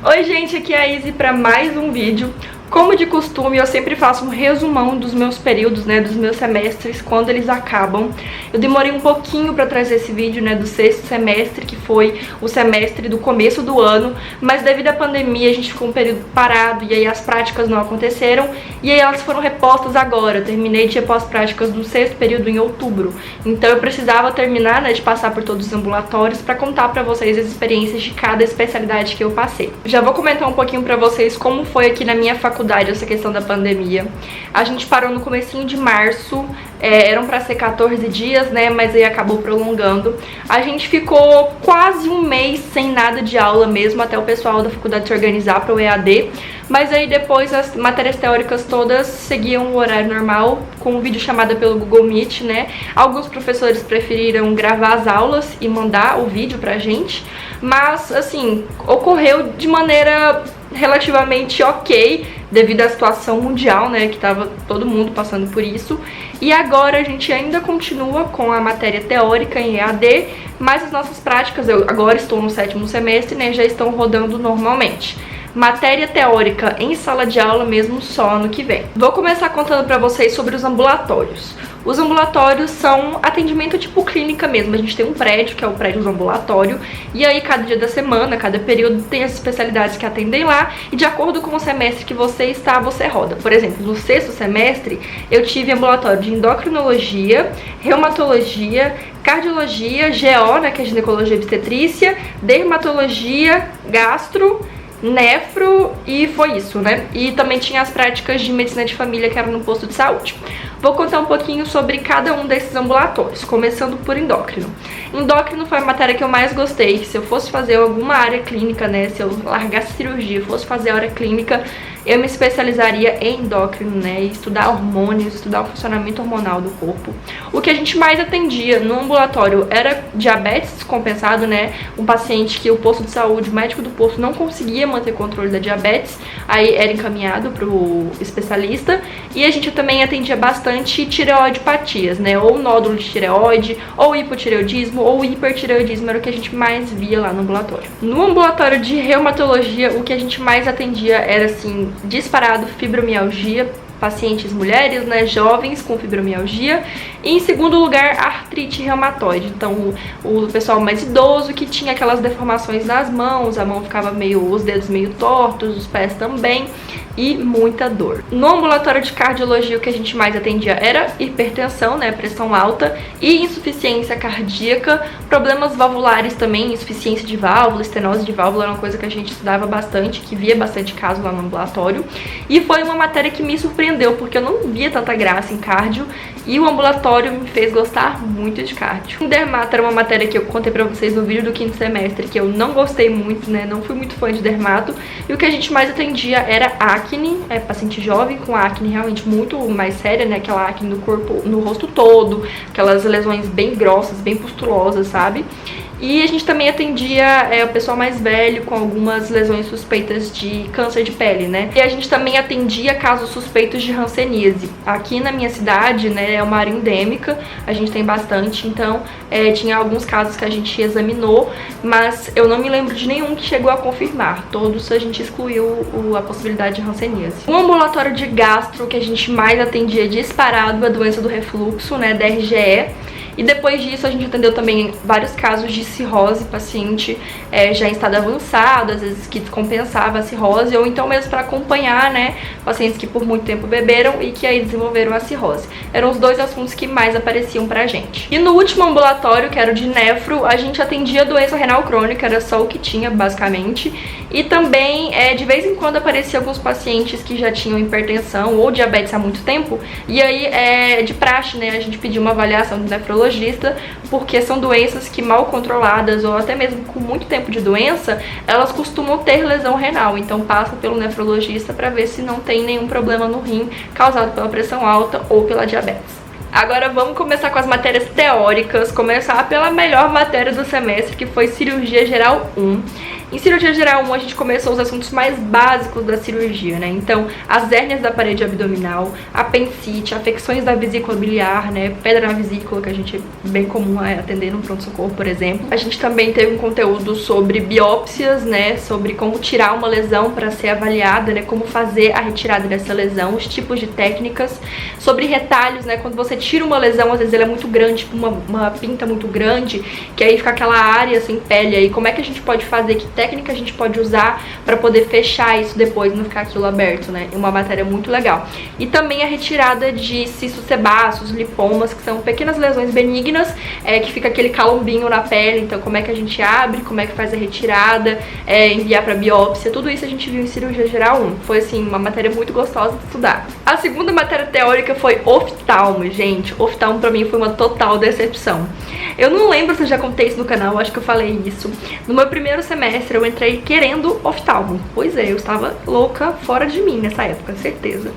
Oi gente, aqui é a Izzy para mais um vídeo. Como de costume, eu sempre faço um resumão dos meus períodos, dos meus semestres, quando eles acabam. Eu demorei um pouquinho para trazer esse vídeo, do sexto semestre, que foi o semestre do começo do ano, mas devido à pandemia a gente ficou um período parado e aí as práticas não aconteceram, e aí elas foram repostas agora. Eu terminei de repor as práticas do sexto período em outubro, então eu precisava terminar, de passar por todos os ambulatórios para contar para vocês as experiências de cada especialidade que eu passei. Já vou comentar um pouquinho para vocês como foi aqui na minha faculdade essa questão da pandemia. A gente parou no comecinho de março, eram para ser 14 dias, mas aí acabou prolongando. A gente ficou quase um mês sem nada de aula mesmo, até o pessoal da faculdade se organizar para o EAD, mas aí depois as matérias teóricas todas seguiam o horário normal, com videochamada pelo Google Meet, Alguns professores preferiram gravar as aulas e mandar o vídeo pra gente, mas assim, ocorreu de maneira relativamente ok, devido à situação mundial, que tava todo mundo passando por isso. E agora a gente ainda continua com a matéria teórica em EAD, mas as nossas práticas, eu agora estou no sétimo semestre, já estão rodando normalmente. Matéria teórica em sala de aula mesmo só ano que vem. Vou começar contando pra vocês sobre os ambulatórios. Os ambulatórios são atendimento tipo clínica mesmo. A gente tem um prédio, que é o prédio do ambulatório, e aí cada dia da semana, cada período tem as especialidades que atendem lá, e de acordo com o semestre que você está, você roda. Por exemplo, no sexto semestre eu tive ambulatório de endocrinologia, reumatologia, cardiologia, GO, que é ginecologia e obstetrícia, dermatologia, gastro, nefro, e foi isso, E também tinha as práticas de medicina de família, que eram no posto de saúde. Vou contar um pouquinho sobre cada um desses ambulatórios, começando por endócrino. Endócrino foi a matéria que eu mais gostei. Se eu fosse fazer alguma área clínica, se eu largasse cirurgia e fosse fazer a área clínica, eu me especializaria em endócrino, e estudar hormônios, estudar o funcionamento hormonal do corpo. O que a gente mais atendia no ambulatório era diabetes descompensado, um paciente que o posto de saúde, o médico do posto não conseguia manter controle da diabetes, aí era encaminhado para o especialista. E a gente também atendia bastante tireoidopatias, ou nódulo de tireoide, ou hipotireoidismo, ou hipertireoidismo, era o que a gente mais via lá no ambulatório. No ambulatório de reumatologia, o que a gente mais atendia era, assim, disparado, fibromialgia, pacientes mulheres, jovens com fibromialgia, e em segundo lugar, artrite reumatoide. Então o pessoal mais idoso que tinha aquelas deformações nas mãos, a mão ficava os dedos meio tortos, os pés também, e muita dor. No ambulatório de cardiologia, o que a gente mais atendia era hipertensão, pressão alta e insuficiência cardíaca, problemas valvulares também, insuficiência de válvula, estenose de válvula, era uma coisa que a gente estudava bastante, que via bastante caso lá no ambulatório, e foi uma matéria que me surpreendeu, porque eu não via tanta graça em cardio, e o ambulatório me fez gostar muito de cardio. O dermato era uma matéria que eu contei pra vocês no vídeo do quinto semestre, que eu não gostei muito, não fui muito fã de dermato, e o que a gente mais atendia era acne, paciente jovem com acne realmente muito mais séria, aquela acne no corpo, no rosto todo, aquelas lesões bem grossas, bem pustulosas, sabe? E a gente também atendia o pessoal mais velho com algumas lesões suspeitas de câncer de pele, E a gente também atendia casos suspeitos de hanseníase. Aqui na minha cidade, é uma área endêmica, a gente tem bastante, então tinha alguns casos que a gente examinou, mas eu não me lembro de nenhum que chegou a confirmar. Todos a gente excluiu a possibilidade de hanseníase. O ambulatório de gastro, que a gente mais atendia disparado, a doença do refluxo, DRGE. E depois disso a gente atendeu também vários casos de cirrose, paciente já em estado avançado, às vezes que descompensava a cirrose, ou então mesmo para acompanhar, pacientes que por muito tempo beberam e que aí desenvolveram a cirrose. Eram os dois assuntos que mais apareciam pra gente. E no último ambulatório, que era o de nefro, a gente atendia doença renal crônica, era só o que tinha basicamente, e também de vez em quando aparecia alguns pacientes que já tinham hipertensão ou diabetes há muito tempo, e aí de praxe, a gente pediu uma avaliação do nefrologista, porque são doenças que mal controladas ou até mesmo com muito tempo de doença, elas costumam ter lesão renal, então passa pelo nefrologista para ver se não tem nenhum problema no rim causado pela pressão alta ou pela diabetes. Agora vamos começar com as matérias teóricas, começar pela melhor matéria do semestre, que foi Cirurgia Geral 1. Em cirurgia geral 1 a gente começou os assuntos mais básicos da cirurgia, né? Então, as hérnias da parede abdominal, apendicite, afecções da vesícula biliar, né? Pedra na vesícula, que a gente é bem comum atender no pronto-socorro, por exemplo. A gente também teve um conteúdo sobre biópsias, né? Sobre como tirar uma lesão para ser avaliada, né? Como fazer a retirada dessa lesão, os tipos de técnicas. Sobre retalhos, né? Quando você tira uma lesão, às vezes ela é muito grande, tipo uma pinta muito grande, que aí fica aquela área sem pele aí. Como é que a gente pode fazer? Que técnica a gente pode usar para poder fechar isso depois, não ficar aquilo aberto, né? É uma matéria muito legal. E também a retirada de cistos sebáceos, lipomas, que são pequenas lesões benignas, que fica aquele calombinho na pele. Então, como é que a gente abre, como é que faz a retirada, enviar para biópsia, tudo isso a gente viu em cirurgia geral 1. Foi, assim, uma matéria muito gostosa de estudar. A segunda matéria teórica foi oftalmo, gente. Oftalmo pra mim foi uma total decepção. Eu não lembro se eu já contei isso no canal, acho que eu falei isso. No meu primeiro semestre eu entrei querendo oftalmo. Pois é, eu estava louca fora de mim nessa época, certeza.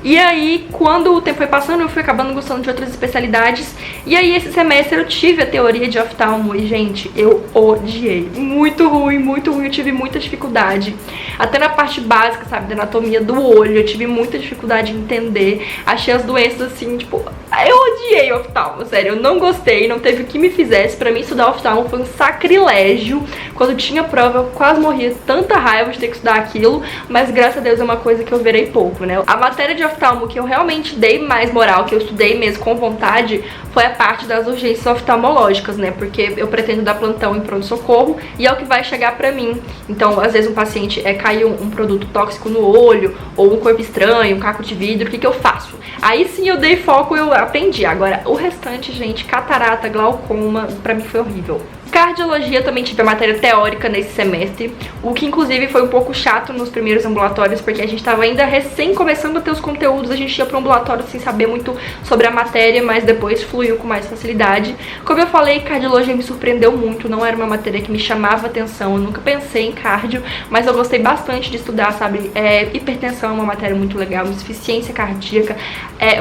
E aí, quando o tempo foi passando, eu fui acabando gostando de outras especialidades. E aí, esse semestre eu tive a teoria de oftalmo e, gente, eu odiei. Muito ruim, eu tive muita dificuldade. Até na parte básica, sabe, da anatomia do olho, eu tive muita dificuldade em entender. Achei as doenças assim, tipo, eu odiei oftalmo, sério, eu não gostei, não teve o que me fizesse. Pra mim, estudar oftalmo foi um sacrilégio. Quando tinha prova, eu quase morria de tanta raiva de ter que estudar aquilo, mas graças a Deus é uma coisa que eu verei pouco, né? A matéria de oftalmo que eu realmente dei mais moral, que eu estudei mesmo com vontade, foi a parte das urgências oftalmológicas, né? Porque eu pretendo dar plantão em pronto-socorro e é o que vai chegar pra mim. Então, às vezes um paciente caiu um produto tóxico no olho, ou um corpo estranho, um caco de vidro, o que que eu faço? Aí sim eu dei foco, eu aprendi. Agora, o restante, gente, catarata, glaucoma, pra mim foi horrível. Cardiologia também tive a matéria teórica nesse semestre, o que inclusive foi um pouco chato nos primeiros ambulatórios, porque a gente estava ainda recém começando a ter os conteúdos, a gente ia para o ambulatório sem saber muito sobre a matéria, mas depois fluiu com mais facilidade. Como eu falei, cardiologia me surpreendeu muito, não era uma matéria que me chamava atenção, eu nunca pensei em cardio, mas eu gostei bastante de estudar, sabe? Hipertensão é uma matéria muito legal, insuficiência cardíaca,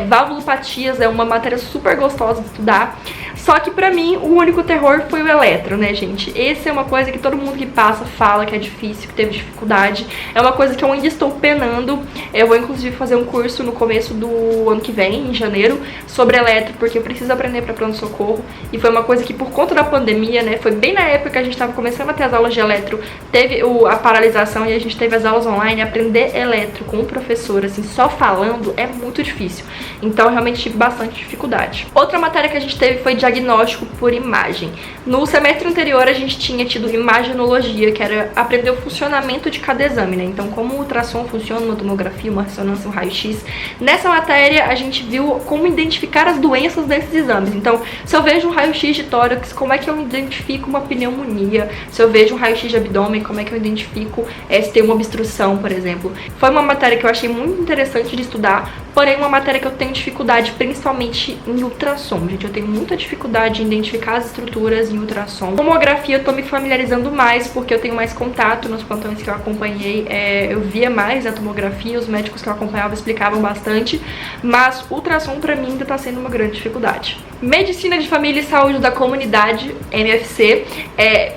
valvulopatias é uma matéria super gostosa de estudar. Só que pra mim, o único terror foi o eletro, né, gente? Esse é uma coisa que todo mundo que passa fala que é difícil, que teve dificuldade. É uma coisa que eu ainda estou penando. Eu vou, inclusive, fazer um curso no começo do ano que vem, em janeiro, sobre eletro, porque eu preciso aprender pra pronto-socorro. E foi uma coisa que, por conta da pandemia, né, foi bem na época que a gente tava começando a ter as aulas de eletro, teve a paralisação e a gente teve as aulas online. Aprender eletro com um professor, assim, só falando, é muito difícil. Então, eu realmente tive bastante dificuldade. Outra matéria que a gente teve foi diagnóstico por imagem. No semestre anterior a gente tinha tido imagenologia, que era aprender o funcionamento de cada exame, né? Então, como o ultrassom funciona, uma tomografia, uma ressonância, um raio-x. Nessa matéria a gente viu como identificar as doenças desses exames. Então, se eu vejo um raio-x de tórax, como é que eu identifico uma pneumonia? Se eu vejo um raio-x de abdômen, como é que eu identifico se tem uma obstrução, por exemplo? Foi uma matéria que eu achei muito interessante de estudar, porém uma matéria que eu tenho dificuldade, principalmente em ultrassom, gente. Eu tenho muita dificuldade em identificar as estruturas em ultrassom. Tomografia eu tô me familiarizando mais, porque eu tenho mais contato nos plantões que eu acompanhei. Eu via mais a tomografia, os médicos que eu acompanhava explicavam bastante, mas ultrassom pra mim ainda tá sendo uma grande dificuldade. Medicina de Família e Saúde da Comunidade, MFC,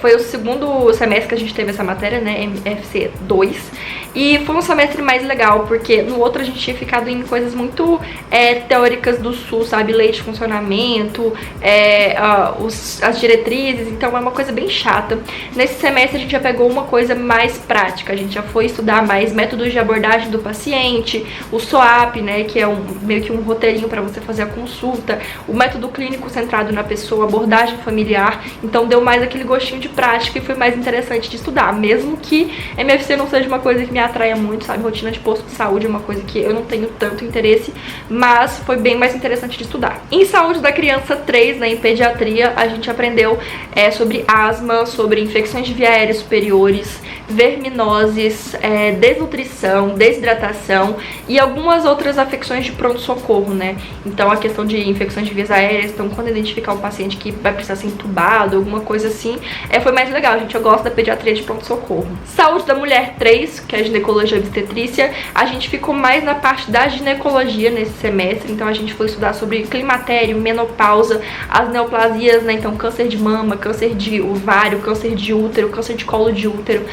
foi o segundo semestre que a gente teve essa matéria, né, MFC 2, e foi um semestre mais legal, porque no outro a gente tinha ficado em coisas muito teóricas do SUS, sabe, lei de funcionamento, as diretrizes, então é uma coisa bem chata. Nesse semestre a gente já pegou uma coisa mais prática, a gente já foi estudar mais métodos de abordagem do paciente, o SOAP, né, que é meio que um roteirinho para você fazer a consulta, o método clínico centrado na pessoa, abordagem familiar, então deu mais aquele gostinho de prática e foi mais interessante de estudar, mesmo que MFC não seja uma coisa que me atraia muito, sabe, rotina de posto de saúde é uma coisa que eu não tenho tanto interesse, mas foi bem mais interessante de estudar. Em Saúde da Criança 3, né, em Pediatria, a gente aprendeu sobre asma, sobre infecções de via aérea superiores, verminoses, desnutrição, desidratação e algumas outras afecções de pronto-socorro, né? Então a questão de infecções de vias aéreas, então quando identificar um paciente que vai precisar ser entubado, alguma coisa assim, foi mais legal, gente. Eu gosto da pediatria de pronto-socorro. Saúde da mulher 3, que é a ginecologia e obstetrícia, a gente ficou mais na parte da ginecologia nesse semestre, então a gente foi estudar sobre climatério, menopausa, as neoplasias, né? Então câncer de mama, câncer de ovário, câncer de útero, câncer de colo de útero.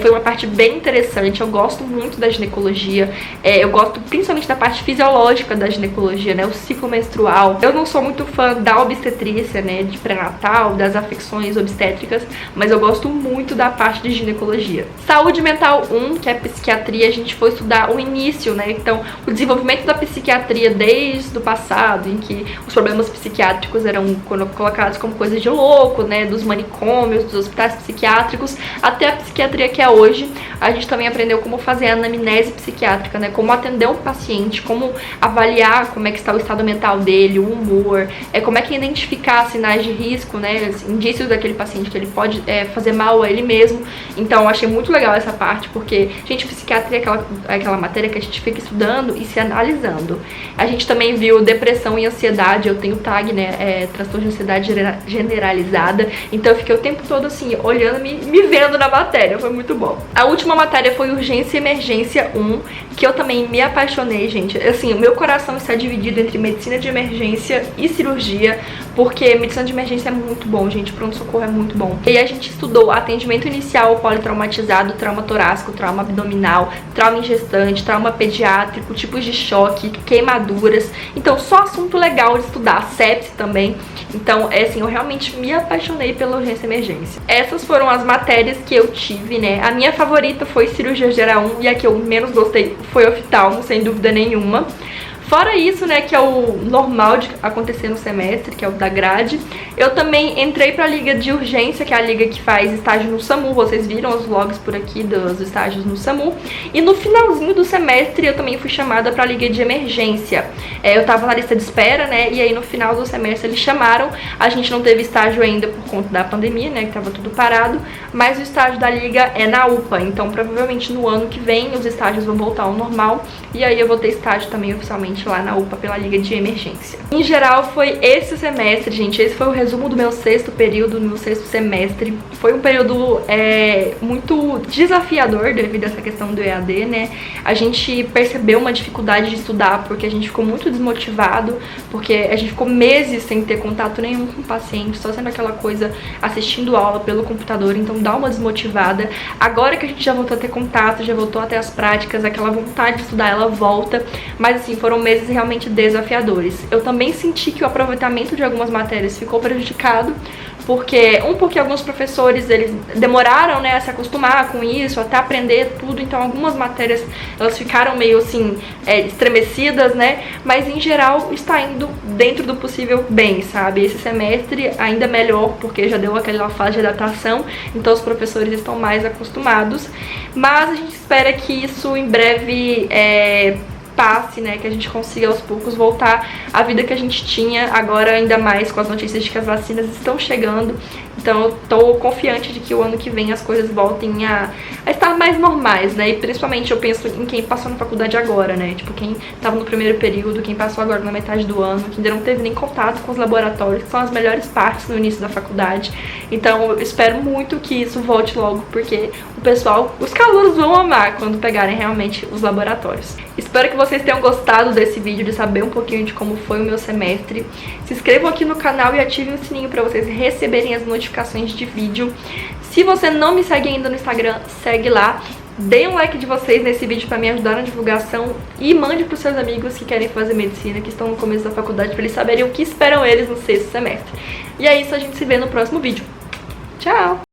Foi uma parte bem interessante, eu gosto muito da ginecologia, eu gosto principalmente da parte fisiológica da ginecologia, né? O ciclo menstrual. Eu não sou muito fã da obstetrícia, né? De pré-natal, das afecções obstétricas, mas eu gosto muito da parte de ginecologia. Saúde mental 1, que é psiquiatria, a gente foi estudar o início, né? Então, o desenvolvimento da psiquiatria desde o passado, em que os problemas psiquiátricos eram colocados como coisa de louco, né? Dos manicômios, dos hospitais psiquiátricos, até a psiquiatria que é hoje. A gente também aprendeu como fazer a anamnese psiquiátrica, né? Como atender um paciente, como avaliar como é que está o estado mental dele, o humor, como é que identificar sinais de risco, né? Indícios daquele paciente que ele pode fazer mal a ele mesmo. Então, eu achei muito legal essa parte, porque, gente, psiquiatria é aquela matéria que a gente fica estudando e se analisando. A gente também viu depressão e ansiedade, eu tenho TAG, né? Transtorno de ansiedade generalizada. Então, eu fiquei o tempo todo, assim, olhando, me vendo na matéria. Foi muito bom. A última matéria foi Urgência e Emergência 1, que eu também me apaixonei, gente. Assim, o meu coração está dividido entre medicina de emergência e cirurgia, porque medicina de emergência é muito bom, gente. Pronto-socorro é muito bom. E aí a gente estudou atendimento inicial politraumatizado, trauma torácico, trauma abdominal, trauma em gestante, trauma pediátrico, tipos de choque, queimaduras. Então, só assunto legal de estudar. Sepse também. Então, assim, eu realmente me apaixonei pela urgência e emergência. Essas foram as matérias que eu tive, né? A minha favorita foi cirurgia geral 1 e a que eu menos gostei foi oftalmo, sem dúvida nenhuma. Fora isso, né, que é o normal de acontecer no semestre, que é o da grade, eu também entrei pra liga de urgência, que é a liga que faz estágio no SAMU. Vocês viram os vlogs por aqui dos estágios no SAMU. E no finalzinho do semestre eu também fui chamada pra liga de emergência. Eu tava na lista de espera, né, e aí no final do semestre eles chamaram. A gente não teve estágio ainda por conta da pandemia, né, que tava tudo parado, mas o estágio da liga é na UPA, então provavelmente no ano que vem os estágios vão voltar ao normal, e aí eu vou ter estágio também oficialmente lá na UPA pela liga de emergência. Em geral foi esse semestre, gente. Esse foi o resumo do meu sexto período, do meu sexto semestre. Foi um período muito desafiador devido a essa questão do EAD, né? A gente percebeu uma dificuldade de estudar porque a gente ficou muito desmotivado, porque a gente ficou meses sem ter contato nenhum com o paciente, só sendo aquela coisa assistindo aula pelo computador, então dá uma desmotivada. Agora que a gente já voltou a ter contato, já voltou a ter as práticas, aquela vontade de estudar, ela volta, mas assim, foram meses realmente desafiadores. Eu também senti que o aproveitamento de algumas matérias ficou prejudicado, porque alguns professores, eles demoraram, né, a se acostumar com isso, até aprender tudo, então algumas matérias, elas ficaram meio assim, estremecidas, né, mas em geral está indo dentro do possível bem, sabe? Esse semestre ainda melhor, porque já deu aquela fase de adaptação, então os professores estão mais acostumados, mas a gente espera que isso em breve passe, né, que a gente consiga aos poucos voltar à vida que a gente tinha, agora ainda mais com as notícias de que as vacinas estão chegando. Então eu tô confiante de que o ano que vem as coisas voltem a estar mais normais, né? E principalmente eu penso em quem passou na faculdade agora, né? Tipo, quem tava no primeiro período, quem passou agora na metade do ano, que ainda não teve nem contato com os laboratórios, que são as melhores partes no início da faculdade. Então eu espero muito que isso volte logo, porque o pessoal, os calouros vão amar quando pegarem realmente os laboratórios. Espero que vocês tenham gostado desse vídeo, de saber um pouquinho de como foi o meu semestre. Se inscrevam aqui no canal e ativem o sininho para vocês receberem as notificações de vídeo. Se você não me segue ainda no Instagram, segue lá. Deem um like de vocês nesse vídeo para me ajudar na divulgação e mande para os seus amigos que querem fazer medicina, que estão no começo da faculdade, para eles saberem o que esperam eles no sexto semestre. E é isso, a gente se vê no próximo vídeo. Tchau!